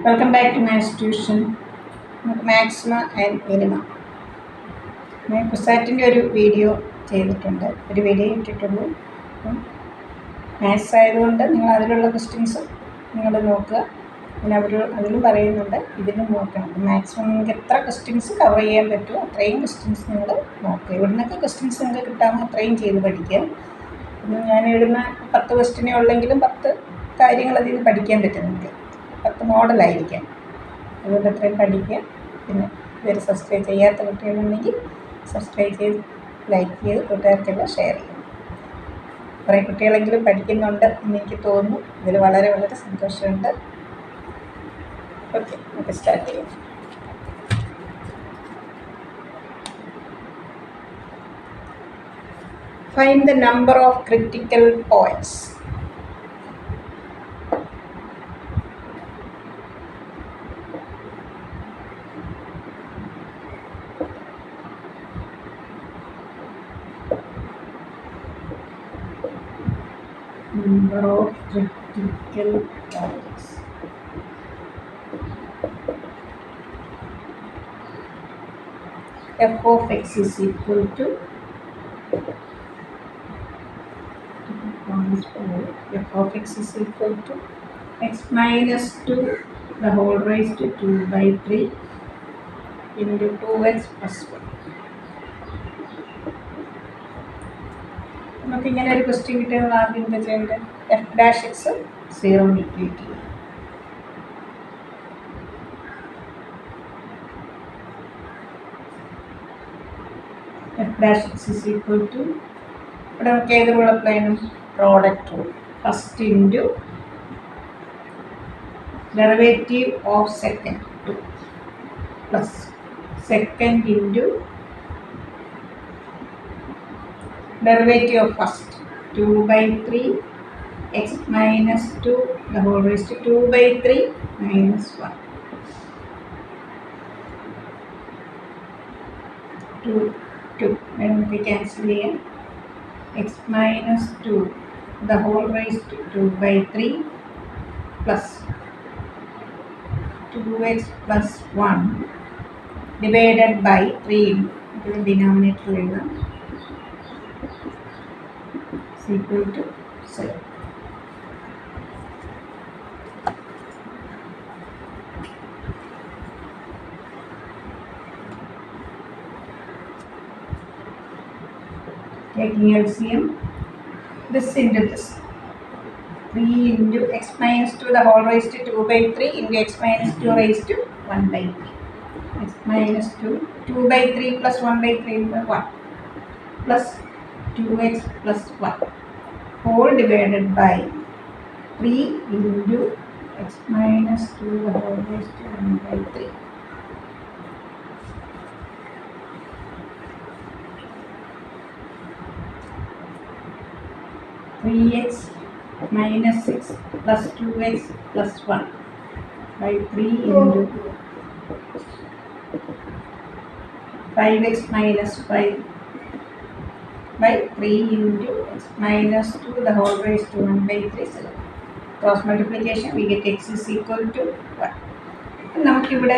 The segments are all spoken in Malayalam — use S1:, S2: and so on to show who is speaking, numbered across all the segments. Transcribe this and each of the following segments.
S1: Welcome back to maths tuition. നമുക്ക് മാക്സിമ ആൻഡ് മിനിമ കുസാറ്റിൻ്റെ ഒരു വീഡിയോ ചെയ്തിട്ടുണ്ട്, ഒരു വീഡിയോ ഇട്ടിട്ടുള്ളൂ. മാത്സ് ആയതുകൊണ്ട് നിങ്ങൾ അതിലുള്ള ക്വസ്റ്റ്യൻസ് നിങ്ങൾ നോക്കുക. പിന്നെ അതിലും പറയുന്നുണ്ട്, ഇതിലും നോക്കണം. മാക്സിമം നിങ്ങൾക്ക് എത്ര ക്വസ്റ്റ്യൻസ് കവർ ചെയ്യാൻ പറ്റുമോ അത്രയും ക്വസ്റ്റ്യൻസ് നിങ്ങൾ നോക്കുക. ഇവിടുന്നൊക്കെ ക്വസ്റ്റ്യൻസ് നിങ്ങൾക്ക് കിട്ടാമോ അത്രയും ചെയ്ത് പഠിക്കുക. പിന്നെ ഞാൻ ഇടുന്ന 10 ക്വസ്റ്റ്യനേ ഉള്ളെങ്കിലും 10 കാര്യങ്ങൾ അതിൽ നിന്ന് പഠിക്കാൻ പറ്റും. നിങ്ങൾക്ക് 10 മോഡലായിരിക്കാം. അതുകൊണ്ട് അത്രയും പഠിക്കുക. പിന്നെ ഇവർ സബ്സ്ക്രൈബ് ചെയ്യാത്ത കുട്ടികളുണ്ടെങ്കിൽ സബ്സ്ക്രൈബ് ചെയ്ത് ലൈക്ക് ചെയ്ത് കൂട്ടുകാർക്കെല്ലാം ഷെയർ ചെയ്യും. കുറേ കുട്ടികളെങ്കിലും പഠിക്കുന്നുണ്ട് എന്ന് എനിക്ക് തോന്നുന്നു. ഇതിൽ വളരെ വളരെ സന്തോഷമുണ്ട്. ഓക്കെ, നമുക്ക് സ്റ്റാർട്ട് ചെയ്യാം. Find the number of critical points. Number of critical points. F of x is equal to f of x is equal to x minus 2 the whole raised to 2 by 3 into 2x plus 1. നമുക്ക് ഇങ്ങനെ ഒരു ക്വസ്റ്റ്യൻ കിട്ടിയാൽ ആദ്യം എന്താ ചെയ്യേണ്ടത്? എഫ് ഡാഷ് എക്സ് 0 ഇക്വേറ്റ് ചെയ്യും. F dash x is equal to, ഇവിടെ നമുക്ക് ഏത് റൂൾ അപ്ലൈ ചെയ്യണം? Product rule. First into derivative of second 2 plus second into derivative of first 2 by 3 x minus 2 the whole raised to 2 by 3 minus 1 2 then we cancel here. X minus 2 the whole raised to 2 by 3 plus 2x plus 1 divided by 3 into the denominator is equal to 7. Taking LCM, this into this, 3 into x minus 2 the whole raised to 2 by 3 into x minus 2 raised to 1 by 3. X minus 2 by 3 plus 1 by 3 is 1 plus 2x plus 1 whole divided by 3 into x minus 2 the whole raised to 1 by 3. x minus 6 plus 2x plus 1 by 3 into 5x minus 5 by 3 into x minus 2 the whole raised to 1 by 3. Cross multiplication we get x is equal to 1. നമുക്കിവിടെ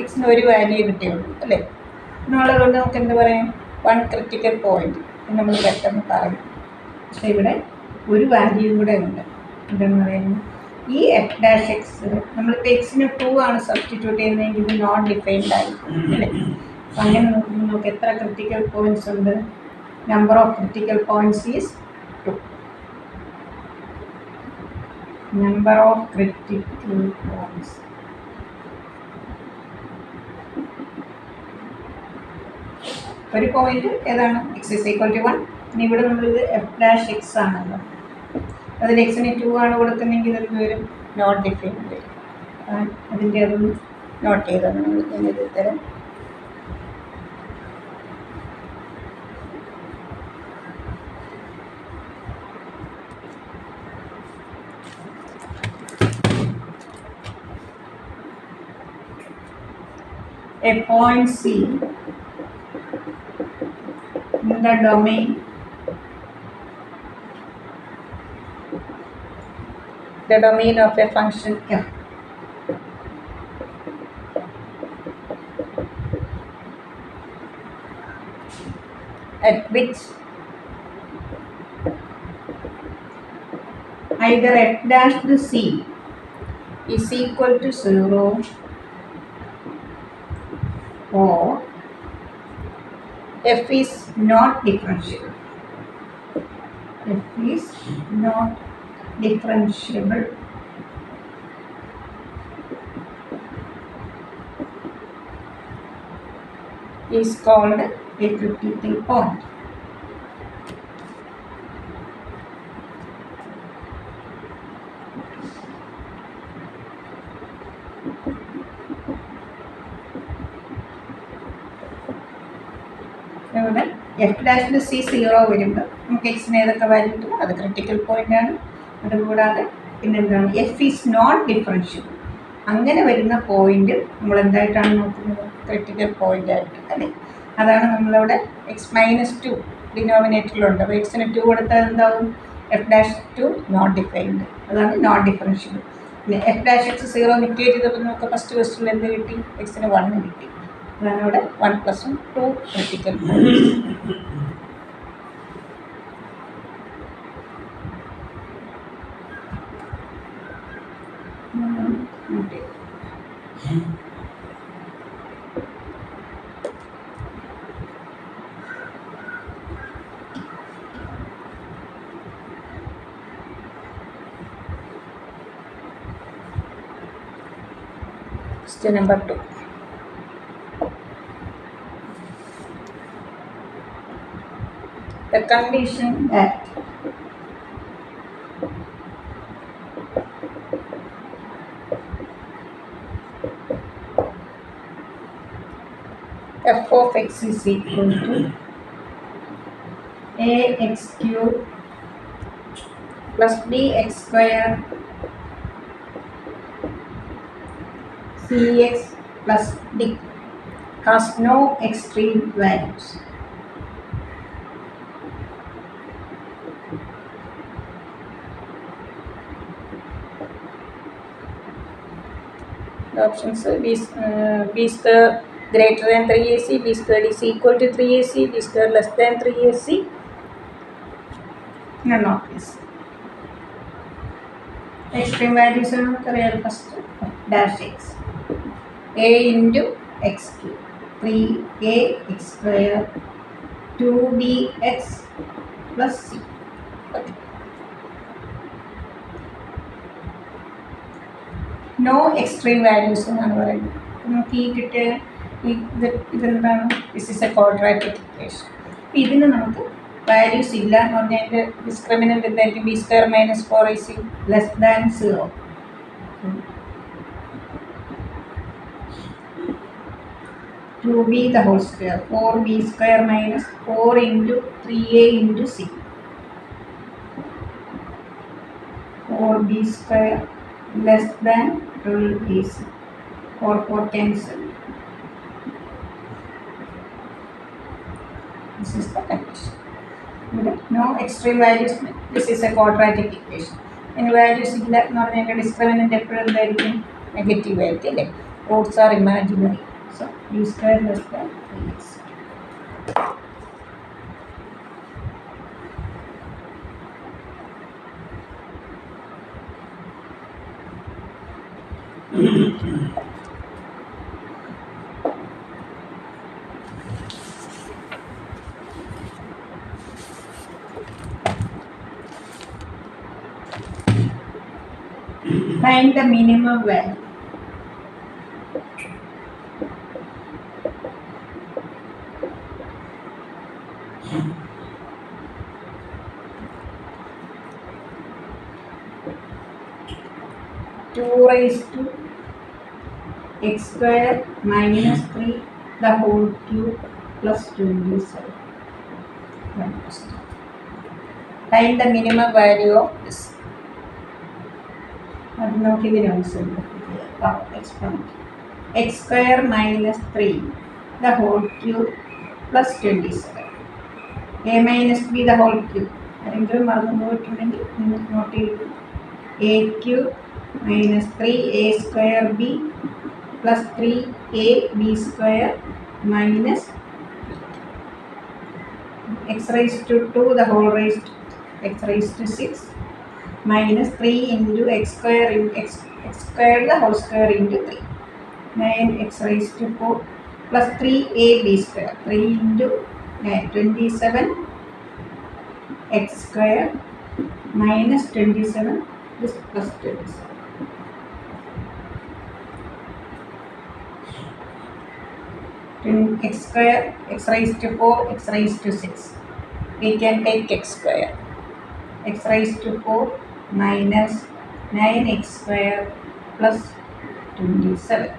S1: എക്സിന് ഒരു വാല്യൂ കിട്ടിയുള്ളൂ അല്ലേ? എന്നുള്ളതുകൊണ്ട് നമുക്ക് എന്ത് പറയാം? 1 ക്രിട്ടിക്കൽ പോയിന്റ് നമ്മൾ പെട്ടെന്ന് പറയും. പക്ഷേ ഇവിടെ ഒരു വാല്യൂ കൂടെ ഉണ്ട്. എന്താണെന്ന് പറയുന്നത്, ഈ എഫ് ഡാഷ് എക്സ് നമ്മളിപ്പോൾ എക്സിന് 2 ആണ് സബ്സ്റ്റിറ്റ്യൂട്ട് ചെയ്യുന്നതെങ്കിൽ ഇത് നോട്ട് ഡിഫൈൻഡ് ആയി അല്ലേ? അപ്പം അങ്ങനെ നോക്കുമ്പോൾ നമുക്ക് എത്ര ക്രിട്ടിക്കൽ പോയിന്റ്സ് ഉണ്ട്? Number of critical points is 2. Number of critical points. ഒരു പോയിന്റ് ഏതാണ്? x is equal to 1. ഇനി ഇവിടെ നമ്മളിത് എഫ് ഡാഷ് എക്സ് ആണല്ലോ, അതിൽ എക്സിന് 2 ആണ് കൊടുക്കുന്നെങ്കിൽ ഇതിൽ വരും നോട്ട് ഡിഫൈൻഡ് വരും. അതിൻ്റെ അതൊന്ന് നോട്ട് ചെയ്താണ് നമ്മൾ ഞാനിത് തരാം. A point C in the domain the domain of a function f at which either f dash c is equal to 0 or f is not differentiable. F is not differentiable is called a critical point. ഇവിടെ എഫ് ഡാഷിൻ്റെ സി 0 വരുമ്പോൾ നമുക്ക് എക്സിന് ഏതൊക്കെ വാല്യൂ കിട്ടും, അത് ക്രിട്ടിക്കൽ പോയിന്റ് ആണ്. അതുകൂടാതെ പിന്നെന്താണ്, എഫ് ഈസ് നോട്ട് ഡിഫറൻഷ്യബിൾ. അങ്ങനെ വരുന്ന പോയിന്റ് നമ്മൾ എന്തായിട്ടാണ് നോക്കുന്നത്, ക്രിട്ടിക്കൽ പോയിന്റ് ആയിട്ട് അല്ലേ. അതാണ് നമ്മളവിടെ x-2 ഡിനോമിനേറ്ററിലുണ്ട്. അപ്പോൾ എക്സിന് 2 കൊടുത്താൽ എന്താവും, എഫ് ഡാഷ് 2 നോട്ട് ഡിഫൈൻഡ്, അതാണ് നോട്ട് ഡിഫറൻഷ്യബിൾ. പിന്നെ എഫ് ഡാഷ് എക്സ് 0 നിക്കേറ്റ് ചെയ്തപ്പോൾ നമുക്ക് ഫസ്റ്റ് ക്വസ്റ്റ്യനിൽ എന്ത് കിട്ടി, എക്സിന് 1 കിട്ടി. അതാണ് ഇവിടെ 1 + 1 2 critical point. Question number 2. The condition that f of x is equal to ax cube plus bx square cx plus d has no extreme values. The options b square greater than 3ac, b squared is equal to 3ac, b squared less than 3ac, none of this. Extreme values are real first dash x, a into x cube, 3ax square, 2bx plus c. Okay. No extreme values എന്നാണ് പറയുന്നത്. നമുക്ക് ഈ കിട്ടിയ ഇതെന്താണ്, this is A quadratic equation. അപ്പോൾ ഇതിന് നമുക്ക് വാല്യൂസ് ഇല്ല എന്ന് പറഞ്ഞാൽ അതിൻ്റെ ഡിസ്ക്രിമിനൻ്റ് എന്തായിരിക്കും, B square minus 4ac less than 0. 2b the whole square, 4b square minus 4 into 3a into c, 4b square less than 12ac, 4 cancel. This is the condition. No extreme values. This is a quadratic equation. Any values illa ennu parnayal discriminant eppozhum endayirikkum negative aayirikkum alle. Roots are imaginary. So b square less than 3x. Find the minimum value. Two raised to x square minus 3 the whole cube plus 27. Find the minimum value of this. X square minus 3 the whole cube plus 27. A minus b the whole cube. A cube minus 3a square b plus 3ab square minus x raised to 2 the whole raised x raised to 6 minus 3 into x square into x square the whole square into 3. 9x raised to 4 plus 3ab square. 3 into 27 x square minus 27 this plus 27. X square, x raised to 4, x raised to 6. We can take x square. X raised to 4 minus 9x square plus 27.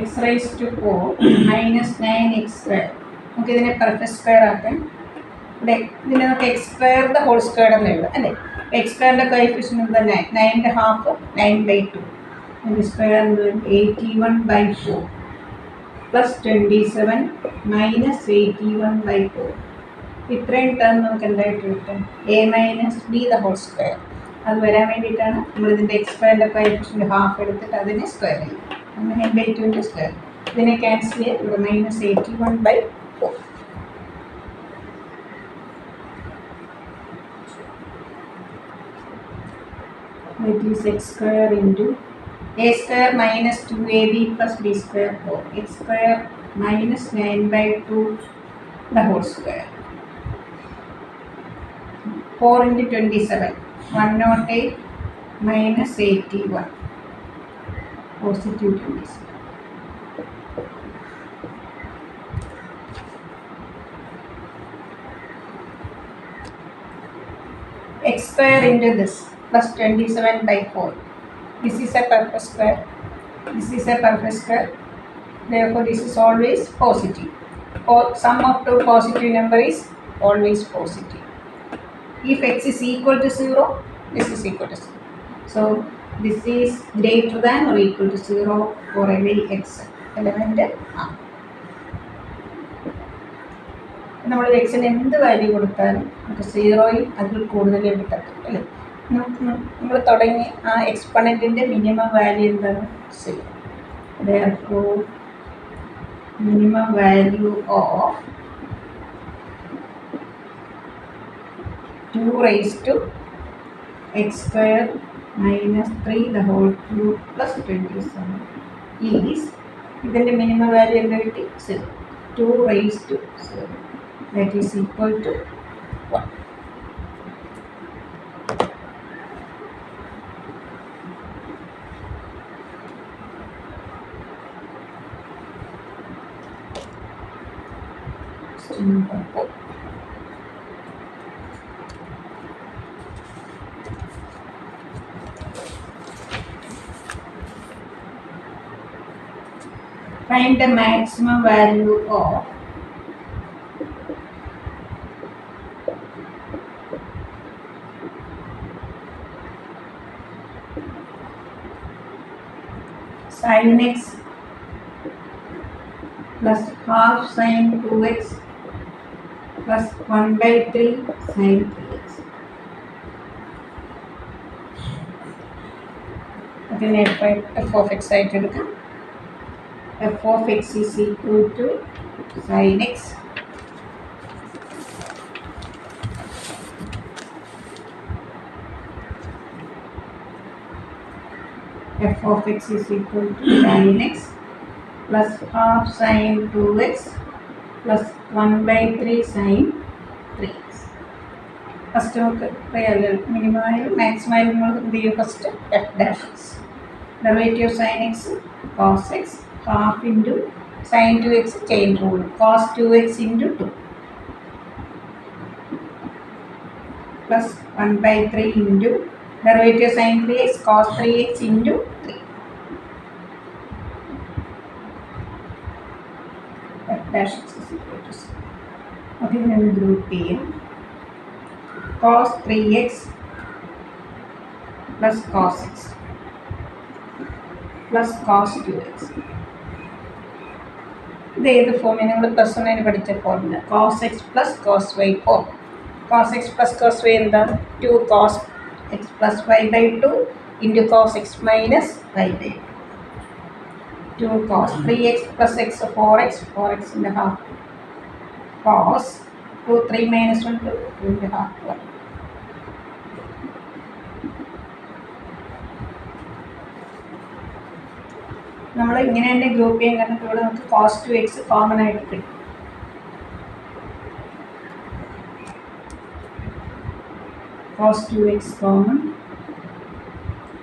S1: X raised to 4 minus 9x square. നമുക്ക് ഇതിനെ പെർഫെക്റ്റ് സ്ക്വയർ ആക്കാം. ഇവിടെ ഇതിനെ നമുക്ക് x square the whole square എന്ന് എഴുതാം അല്ലേ. എക്സ് സ്ക്വയറിൻ്റെ കോഎഫിഷ്യന്റ് എന്താ 9. 9ൻ്റെ ഹാഫ് 9/2. അതിൻ്റെ സ്ക്വയർ 81/4 പ്ലസ് 27 മൈനസ് 81/4. ഇത്രയും ടേം നമുക്ക് എന്തായിട്ട് കിട്ടും? a minus b the whole square. അത് വരാൻ വേണ്ടിയിട്ടാണ് നമ്മളിതിൻ്റെ എക്സ് സ്ക്വയറിൻ്റെ കോഎഫിഷ്യന്റ് ഹാഫ് എടുത്തിട്ട് അതിനെ സ്ക്വയർ ചെയ്യും. 9/2 സ്ക്വയർ. ഇതിനെ ക്യാൻസൽ ചെയ്യാം. ഇവിടെ minus 81/4. It is x square into a square minus 2ab plus b square 4. X square minus 9/2 the whole square. 4 into 27. 108 minus 81. Positive 27. X square into this plus 27/4. This is a perfect square. This is a perfect square. Therefore, this is always positive. Or sum of two positive number is always positive. If x is equal to 0, this is equal to 0. So, this is greater than or equal to 0 for every x element. നമ്മൾ എക്സിന് എന്ത് വാല്യൂ കൊടുത്താലും നമുക്ക് 0യും അതിൽ കൂടുതലേ കിട്ടത്തുള്ളൂ അല്ലേ. നമ്മൾ തുടങ്ങി ആ എക്സ്പൊണൻറ്റിൻ്റെ മിനിമം വാല്യൂ എന്താണ്? 0. Therefore, minimum value of 2 raised to x square minus 3 the whole cube plus 27 is ഇതിൻ്റെ മിനിമം വാല്യൂ എന്താ കിട്ടി? 0. 2 raised to 0. That is equal to 1. Number 4. Find the maximum value of sin x plus half sin 2x plus 1/3 sin 3x. അതിനെ f of x ആയിട്ട് എടുക്കാം. f of x is equal to sin x f of x is equal to sin x plus half sin 2x plus 1/3 sin 3x. First നമുക്ക് മിനിമമായും മാക്സിമമായും നമ്മൾ എന്ത് ചെയ്യും? First f dash x. Derivative sin x cos x half into sin 2x chain rule cos 2x into 2 plus 1/3 into derivative sin 3x cos 3x into 3. F dash x is equal to 0. Okay, then group here cos 3x plus cos x plus cos 2x. ഇത് ഏത് ഫോമിൽ നിങ്ങൾ പ്ലസ് 1 പഠിച്ച ഫോമില്ല. cos x plus cos y form. cos x plus cos y എന്താ 2 cos x plus y by 2 into cos x minus y by 2 cos 3x plus x 4x 4x in the half cos 2 3 minus 1 2 in the half 1. നമ്മൾ ഇങ്ങനെ തന്നെ ഗ്രൂപ്പ് ചെയ്യാൻ കാരണം ഇവിടെ നമുക്ക് cos 2x കോമൺ ആയിട്ട് കിട്ടും. cos 2x common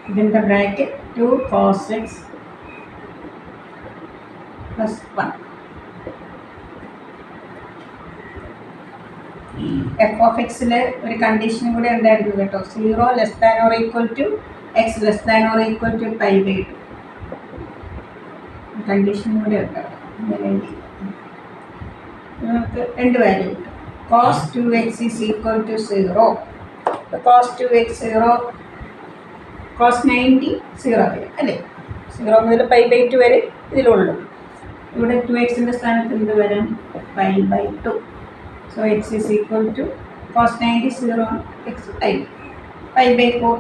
S1: within the bracket 2 cos x plus 1. f of x ഒരു കണ്ടീഷനും കൂടെ ഉണ്ടായിരുന്നു കേട്ടോ. 0 less than or equal to x less than or equal to pi by 2 കണ്ടീഷനും കൂടെ ഉണ്ടാവും. അങ്ങനെ നമുക്ക് രണ്ട് വാല്യൂ കിട്ടും. cos 2x is equal to 0. cos 2x 0 cos 90 0 വരും അല്ലേ. 0 മുതൽ പൈ ബൈ 2 വരെ ഇതിലുള്ളൂ. ഇവിടെ 2xൻ്റെ സ്ഥാനത്ത് എന്ത് വരാം pi by 2. So x is equal to cos 90 0 x pi by 4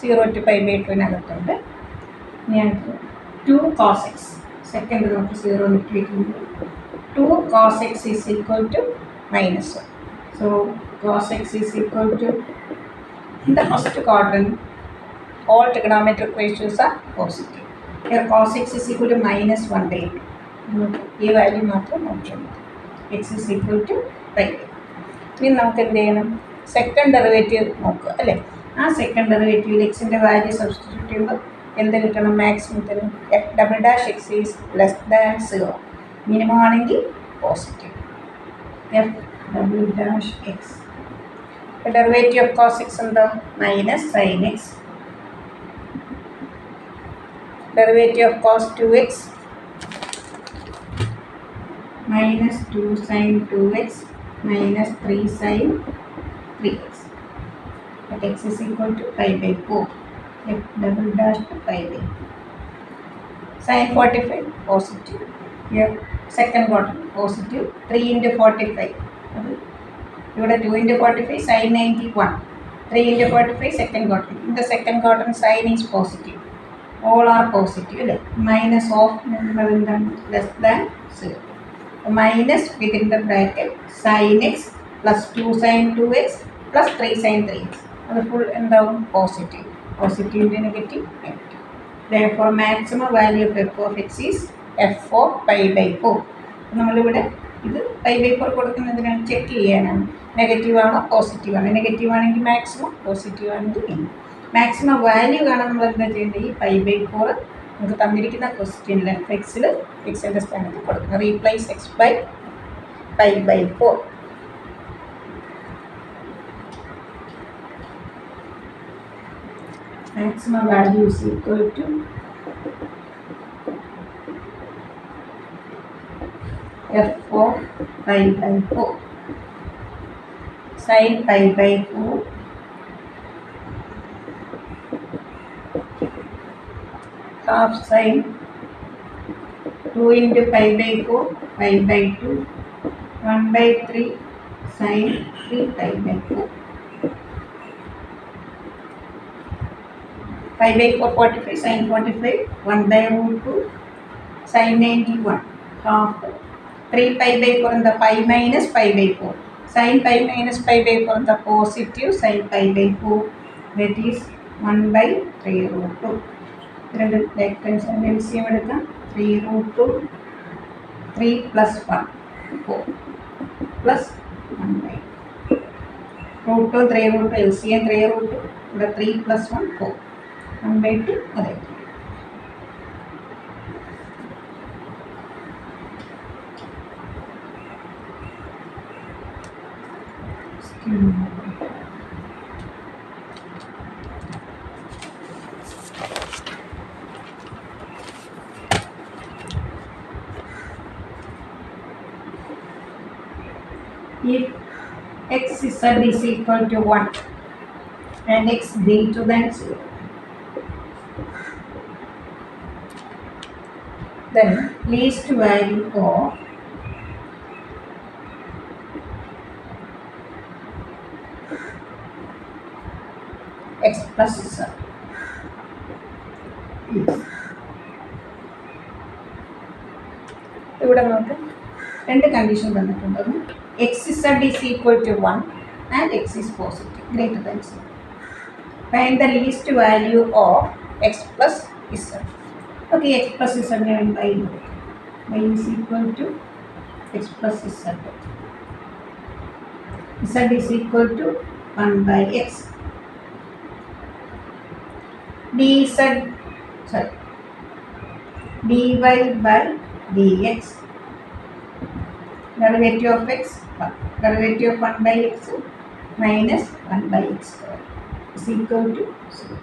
S1: 0 to pi by 2-നകത്തുണ്ട്. ഞാൻ 2 cos x സെക്കൻഡ് നമുക്ക് 0 ഇട്ട് വയ്ക്കുന്നത് 2 cos x is equal to -1. So cos x is equal to, in the first quadrant all trigonometric ratios are positive. Here cos x is equal to -1 by 2. ഈ വാല്യൂ മാത്രം നോക്കിയാൽ മതി. x is equal to pi. ഇനി നമുക്ക് എന്ത് ചെയ്യണം സെക്കൻഡ് ഡെറിവേറ്റീവ് നോക്കുക അല്ലേ. ആ സെക്കൻഡ് ഡെറിവേറ്റീവിൽ എക്സിൻ്റെ വാല്യൂ സബ്സ്റ്റിറ്റ്യൂട്ട് ചെയ്യുമ്പോൾ എന്ത് കിട്ടണം മാക്സിമത്തിന് f double dash x is less than 0. Minimum ആണെങ്കിൽ positive f double dash x. The derivative of cos x എന്താ minus sin x. Derivative of cos 2x minus 2 sin 2x minus 3 sin 3x. But x is equal to pi by 4. F double dash to pi by. Sin 45 positive. Here second quadrant positive 3 into 45. ഇവിടെ 2 into 45 sin 91. 3 into 45 second quadrant. In the second quadrant sin is positive. All are positive അല്ലേ. മൈനസ് ഓഫ് എന്താണ് less than 0. Minus within the bracket sin x plus 2 sin 2x plus 3 sin 3x. അത് ഫുൾ എന്താവും പോസിറ്റീവ്. പോസിറ്റീവിൻ്റെ negative negative. Therefore maximum value of f of x is f of pi by 4. നമ്മളിവിടെ ഇത് പൈ ബൈ 4 കൊടുക്കുന്നതിനാണ് ചെക്ക് ചെയ്യാനാണ്. നെഗറ്റീവ് ആണോ പോസിറ്റീവ് ആണോ. നെഗറ്റീവ് ആണെങ്കിൽ മാക്സിമം പോസിറ്റീവ് ആണെങ്കിൽ മിനിമം. മാക്സിമം വാല്യൂ കാണാൻ നമ്മൾ എന്താ ചെയ്യേണ്ടത് ഈ പൈ ബൈ 4 നമുക്ക് തന്നിരിക്കുന്ന ക്വസ്റ്റ്യനിൽ എക്സിൽ എക്സിൻ്റെ സ്ഥാനത്ത് കൊടുക്കണം. Replace x by pi by 4. Maximum value is equal to f of pi by 4 sin pi by 4 half sin 2 into pi by 4 pi by 2 1 by 3 sin 3 pi by 4 pi by 4 45 sin 45 1 by root 2 sin 91 half 3 pi by 4 in the pi minus pi by 4. Sin pi minus pi by 4 in the positive sin pi by 4. That is 1 by 3 root 2. Then left hand side LCM എടുക്കാം 3 root 2 3 plus 1 4 plus 1 by root 2 3 root 2 LCM 3 root 2 ഇവിടെ 3 plus 1 4 1 by 2 അതെ. If x z is equal to 1 and x greater than 0, then least value of x plus z. ഇവിടെ നമുക്ക് രണ്ട് കണ്ടീഷൻ തന്നിട്ടുണ്ട്. X z is equal to 1 and x is positive greater than 0. Find the least value of x plus z. Okay, x plus z and y is equal to x plus z. Z is equal to 1 by x. dz, sorry, dy by dx. Derivative of x, derivative of 1 by x minus 1 by x square is equal to 0.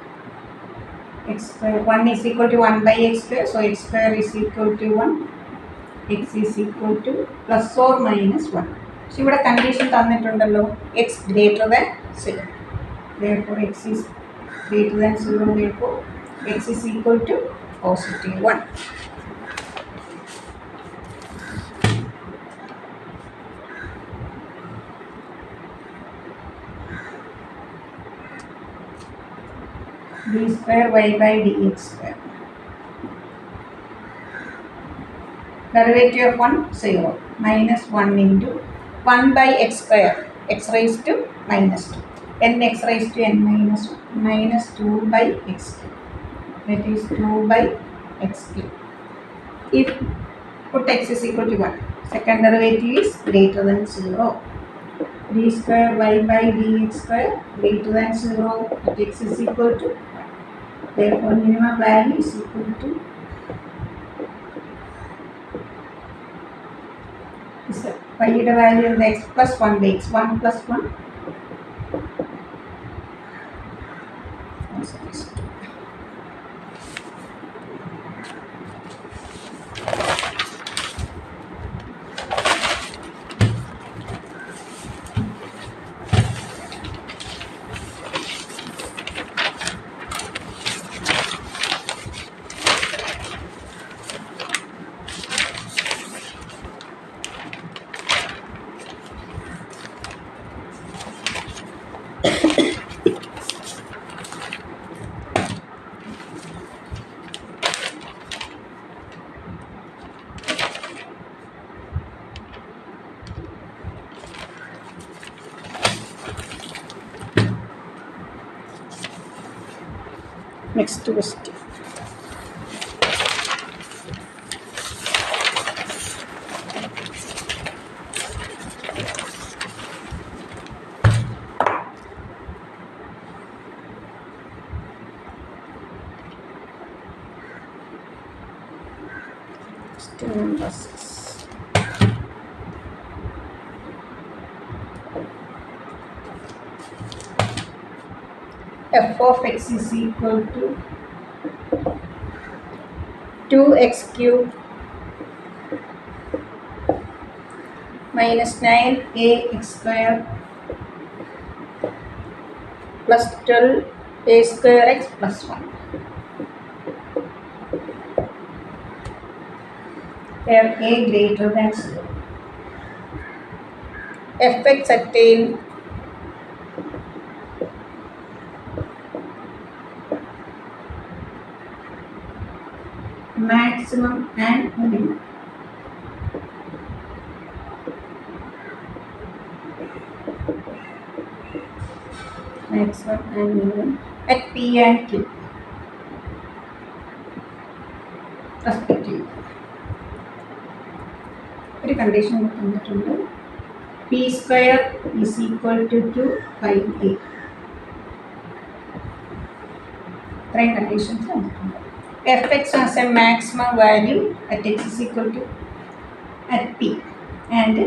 S1: X square, 1 is equal to 1 by x square, so x square is equal to 1. X is equal to plus or minus 1. So ഇവിടെ condition തന്നിട്ടുണ്ടല്ലോ, x greater than 0. Therefore x is greater than 0, therefore x is equal to positive 1. d square y by dx square. Derivative of 1, 0. Minus 1 into 1 by x square. X raised to minus 2. N x raised to n minus 1. Minus 2 by x cube. That is 2 by x cube. If put x is equal to 1. Second derivative is greater than 0. d square y by dx square greater than 0. That x is equal to 1. Therefore minimum value is equal to y യുടെ value x plus 1 by x. 1 plus 1 Next question. Question number 6. F of x is equal to 2x cube minus 9ax square plus 12a square x plus 1. Where a greater than 0. Fx attain maximum and minimum. Maximum and minimum at P and Q respectively. ഒരു കണ്ടീഷൻ തന്നിട്ടുണ്ട്. P square is equal to 2 pi a. ഇത്രയും കണ്ടീഷൻസ് തന്നിട്ടുണ്ട്. Fx has a maximum value at x is equal to at P and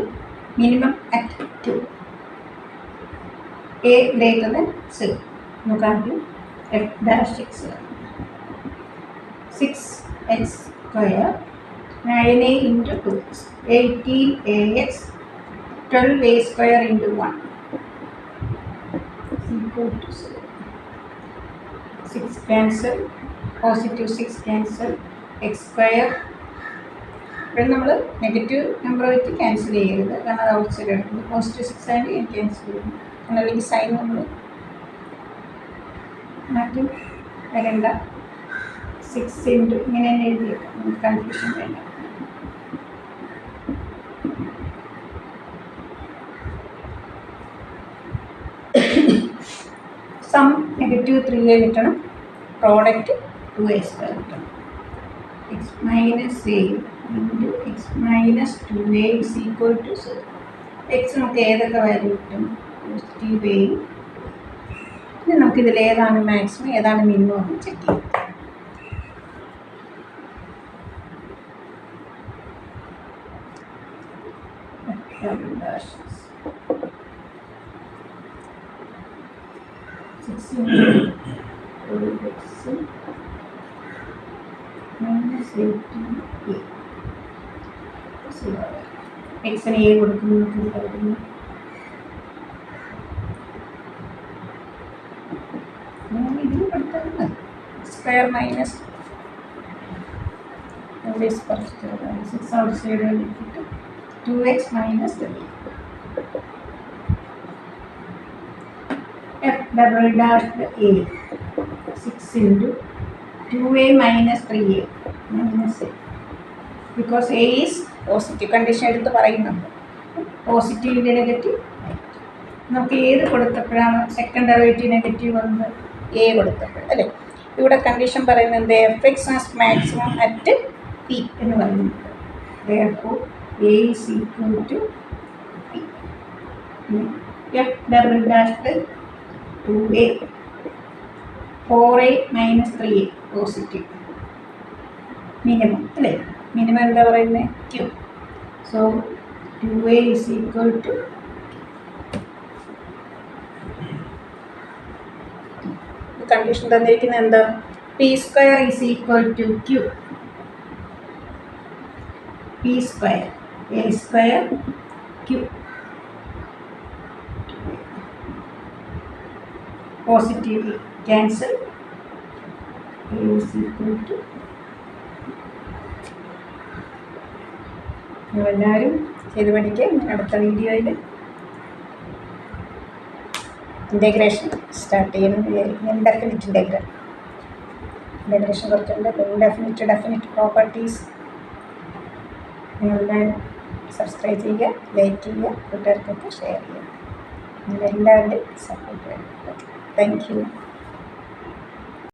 S1: minimum at Q. A greater than 0. You can do f dash x. 6x square 9a into 2x 18ax 12a square into 1 is equal to 0. 6 cancel. Positive 6 cancel. X square. ഇവിടെ നമ്മൾ നെഗറ്റീവ് നമ്പർ വെച്ച് ക്യാൻസൽ ചെയ്യരുത്, കാരണം അത് ഔട്ട് സൈഡ് എടുക്കുന്നത്. പോസിറ്റീവ് 6 ആയിട്ട് ക്യാൻസൽ ചെയ്യുന്നു. അല്ലെങ്കിൽ സൈൻ നമ്മൾ മാറ്റും വരണ്ട. 6 ഇൻറ്റു ഇങ്ങനെ തന്നെ എഴുതിയേക്കാം, നമുക്ക് കൺഫ്യൂഷൻ വേണ്ട. സം -3a കിട്ടണം, പ്രോഡക്റ്റ് 2a² കിട്ടണം. x minus a into x minus 2a is equal to 0. X നമുക്ക് ഏതൊക്കെ വാല്യൂ കിട്ടും? Positive a. ഇനി നമുക്കിതിൽ ഏതാണ് മാക്സിമം ഏതാണ് മിനിമം എന്ന് ചെക്ക് ചെയ്യാം. എക്സിന് എ കൊടുക്കുന്നു, ഇതിന് കൊടുക്കുന്നത് square minus 6 out side 2x minus 3. f double dash a 6 into 2a minus 3a minus a, because a is positive. Condition എടുത്ത് പറയുന്നുണ്ട്, പോസിറ്റീവിൻ്റെ നെഗറ്റീവ്. നമുക്ക് ഏത് കൊടുത്തപ്പോഴാണ് സെക്കൻഡ് ഡെറിവേറ്റീവ് നെഗറ്റീവ് വന്നത്? എ കൊടുത്തപ്പോൾ അല്ലേ. ഇവിടെ കണ്ടീഷൻ പറയുന്നത് F X as maximum at P എന്ന് പറയുന്നുണ്ട്. therefore a is equal to p. f double dash 2a 4a minus 3a positive. Minimum അല്ലേ, മിനിമം എന്താ പറയുന്നത്? q. So 2a is equal to condition തന്നിരിക്കുന്നത് എന്താ? P square is equal to Q. P square A square Q. Positive cancel. A is equal to. എല്ലാവരും ചെയ്ത് പഠിക്കുക. അടുത്ത വീഡിയോയിൽ ഇൻറ്റഗ്രേഷൻ സ്റ്റാർട്ട് ചെയ്യുന്നത് ഇൻഡെഫിനിറ്റ് ഇൻറ്റഗ്രേഷൻ കുറച്ചുണ്ട്. ഇൻഡെഫിനിറ്റ് ഡെഫിനിറ്റ് പ്രോപ്പർട്ടീസ് നിങ്ങളെല്ലാവരും സബ്സ്ക്രൈബ് ചെയ്യുക, ലൈക്ക് ചെയ്യുക, കൂട്ടുകാർക്കൊക്കെ ഷെയർ ചെയ്യുക. നിങ്ങളെല്ലാവരുടെയും സപ്പോർട്ട് വേണം. Thank U.